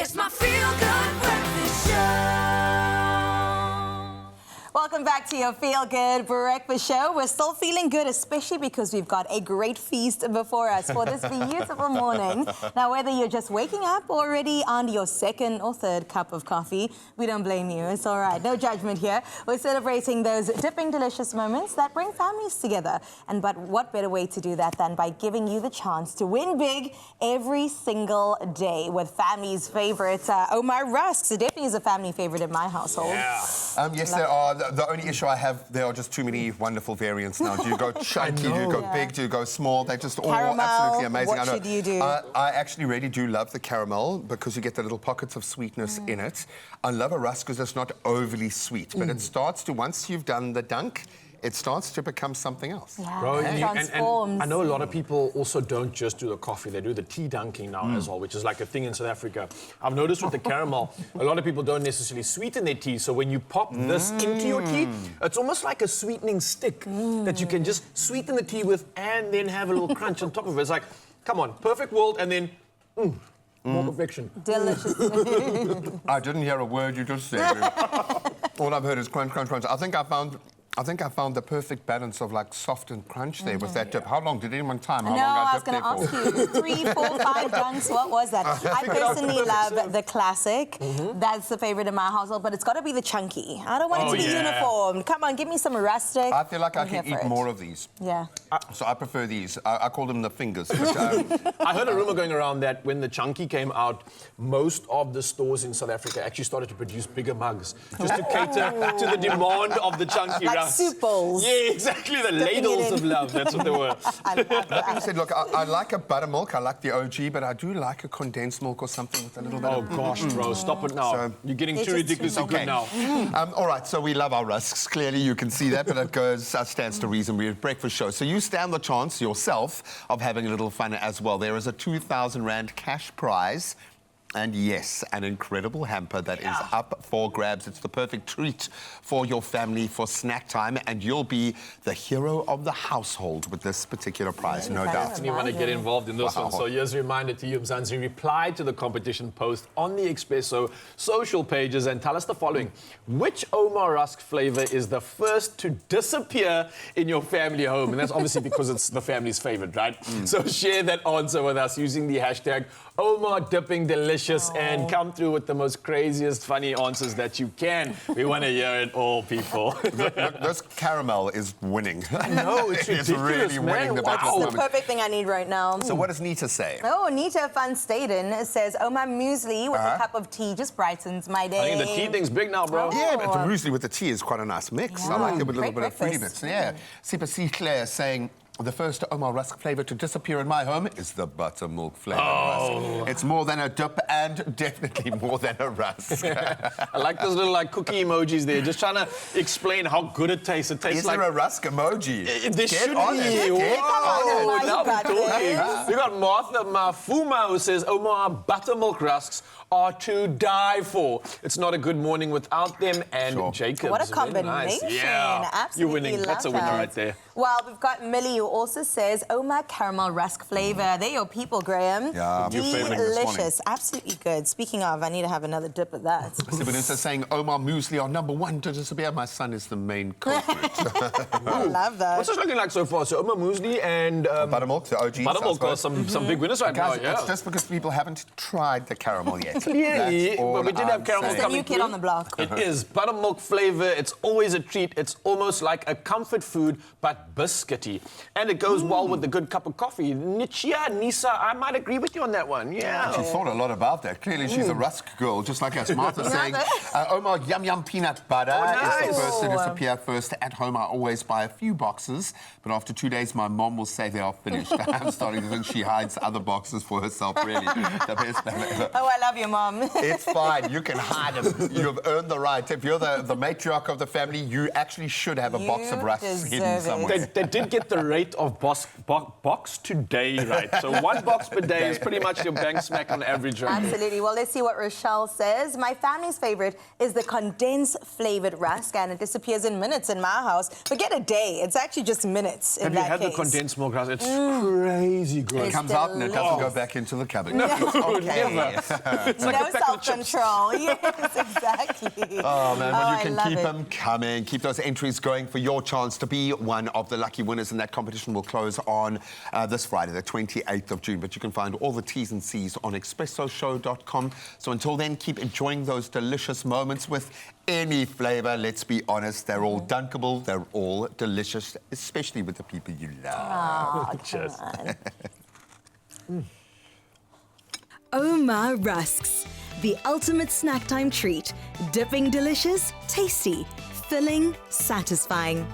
It's my feel-good breakfast show. Welcome back to your Feel Good Breakfast Show. We're still feeling good, especially because we've got a great feast before us for this beautiful morning. Now, whether you're just waking up or already on your second or third cup of coffee, we don't blame you. It's all right. No judgment here. We're celebrating those dipping, delicious moments that bring families together. But what better way to do that than by giving you the chance to win big every single day with family's favorite, Ouma Rusks. It definitely is a family favorite in my household. Yeah. Yes, there are. The only issue I have, there are just too many wonderful variants now. Do you go chunky? Do you go big? Do you go small? They're just all Caramel, absolutely amazing. what should you do? I actually really do love the caramel because you get the little pockets of sweetness in it. I love a rusk because it's not overly sweet, but it starts to, once you've done the dunk, it starts to become something else. Yeah, Bro, it transforms. and I know a lot of people also don't just do the coffee, they do the tea dunking now as well, which is like a thing in South Africa. I've noticed with the caramel, a lot of people don't necessarily sweeten their tea, so when you pop this into your tea, it's almost like a sweetening stick that you can just sweeten the tea with and then have a little crunch on top of it. It's like, come on, perfect world, and then more perfection. Delicious. I didn't hear a word you just said. All I've heard is crunch, crunch, crunch. I think I found the perfect balance of like soft and crunch there with that dip. How long did anyone time? How long I was dipped going to there ask you, 3, 4, 5 dunks, what was that? I personally love the classic. That's the favorite in my household, but it's got to be the chunky. I don't want it to be uniform. Come on, give me some rustic. I feel like I I'm here can eat for it. more of these. Yeah. So I prefer these. I call them the fingers. But, I heard a rumor going around that when the chunky came out, most of the stores in South Africa actually started to produce bigger mugs just to cater to the demand of the chunky Like rusk. soup bowls. Yeah, exactly. The ladles of love. That's what they were. that being said, look, I like a buttermilk. I like the OG, but I do like a condensed milk or something with a little bit Oh, of... gosh, bro. Stop it now. So- You're getting It's too just ridiculously good now. All right, so we love our rusks. Clearly, you can see that, but it stands to reason. We're a breakfast show. So you stand the chance yourself of having a little fun as well. There is a 2,000 Rand cash prize. And yes, an incredible hamper that is up for grabs. It's the perfect treat for your family for snack time, and you'll be the hero of the household with this particular prize, no doubt. And you want to get involved in this one. So here's a reminder to you, Mzansi. Reply to the competition post on the Expresso social pages and tell us the following. Which Ouma Rusk flavor is the first to disappear in your family home? And that's obviously because it's the family's favorite, right? So share that answer with us using the hashtag Ouma Dipping Delicious and come through with the most craziest, funny answers that you can. We want to hear it all, people. Look, this caramel is winning. No, it's ridiculous, really man. winning the Wow. battle. It's the perfect thing I need right now. So what does Nita say? Oh, Nita van Staden says, Ouma muesli with a cup of tea just brightens my day. I think the tea thing's big now, bro. Yeah, but the muesli with the tea is quite a nice mix. I like it with a little Great bit of fruitiness. breakfast. Yeah. Sipa C. Claire saying, the first Ouma Rusk flavour to disappear in my home is the buttermilk flavour rusk. It's more than a dip and definitely more than a rusk. I like those little cookie emojis there, just trying to explain how good it tastes. It tastes Is like... there a rusk emoji? There should be. on it. Get Whoa, on it. now You got we're talking. this. We got Martha Mafuma who says, Ouma buttermilk rusks are to die for. It's not a good morning without them. And Sure. Jacob. What a combination. Yeah. Absolutely You're winning. love That's a winner that. right there. Well, we've got Millie who also says, Ouma caramel rusk flavour. They're your people, Graham. Yeah, your favourite this Delicious. Absolutely good. Speaking of, I need to have another dip of that. Sibanusa saying Ouma muesli are number one to disappear. My son is the main culprit. I love that. What's this looking like so far? So Ouma muesli and Buttermilk, the OG. buttermilk are some big winners right Guys, now. Yeah. it's just because people haven't tried the caramel yet. Clearly, That's all but we did have I'm caramel saying. The coming new kid through. on the block. It is buttermilk flavor. It's always a treat. It's almost like a comfort food, but biscuity. And it goes well with a good cup of coffee. Nichia, Nisa, I might agree with you on that one. Yeah. She thought a lot about that. Clearly, she's a rusk girl, just like us. Martha saying, Ouma Yum Yum Peanut Butter is the first to disappear. First at home, I always buy a few boxes, but after 2 days, my mom will say they are finished. I'm starting to think she hides other boxes for herself, really. The best ever. Oh, I love you, Mom. It's fine. You can hide them. You've earned the right. If you're the matriarch of the family, you actually should have a box of rusks hidden somewhere. they did get the rate of box to day right. So 1 box per day is pretty much your bank smack on average. Right? Absolutely. Well, let's see what Rochelle says. My family's favorite is the condensed flavored rusk, and it disappears in minutes in my house. Forget a day. It's actually just minutes in Have that you had case. the condensed milk rusk? It's crazy good. It comes out and it doesn't go back into the cabinet. No, Okay. never. It's like No a pack of chips. self-control. Yes, exactly. Oh, man, well, Oh, you I can love keep it. them coming. Keep those entries going for your chance to be one of the lucky winners. And that competition will close on this Friday, the 28th of June. But you can find all the T's and C's on expressoshow.com. So until then, keep enjoying those delicious moments with any flavour. Let's be honest, they're all dunkable. They're all delicious, especially with the people you love. Oh, Cheers. Ouma Rusks, the ultimate snack time treat. Dipping delicious, tasty, filling, satisfying.